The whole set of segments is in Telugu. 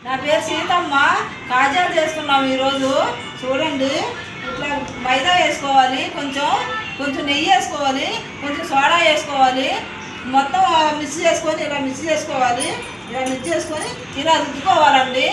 నా పేరు సీతమ్మ. కాజాలు చేస్తున్నాం ఈరోజు. చూడండి, ఇట్లా మైదా వేసుకోవాలి, కొంచెం నెయ్యి వేసుకోవాలి, కొంచెం సోడా వేసుకోవాలి. మొత్తం మిక్స్ చేసుకొని ఇలా మిక్స్ చేసుకోవాలి. ఇలా మిక్స్ చేసుకొని ఇలా రుద్దుకోవాలండి.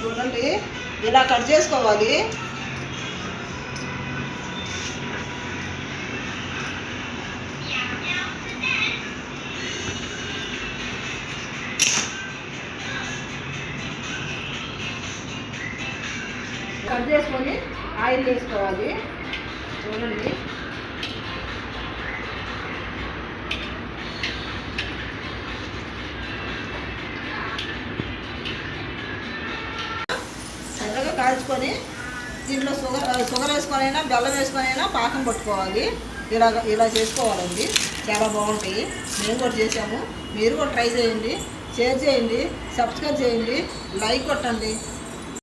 చూడండి, ఇలా కట్ చేసుకోవాలి. కట్ చేసుకొని ఆయిల్ వేసుకోవాలి. చూడండి, చల్లగా కాల్చుకొని దీంట్లో షుగర్ వేసుకొనైనా బెల్లం వేసుకొనైనా పాకం పట్టుకోవాలి. ఇలా చేసుకోవాలండి. చాలా బాగుంటాయి. మేము కూడా చేసాము. మీరు కూడా ట్రై చేయండి, షేర్ చేయండి, సబ్స్క్రైబ్ చేయండి, లైక్ కొట్టండి.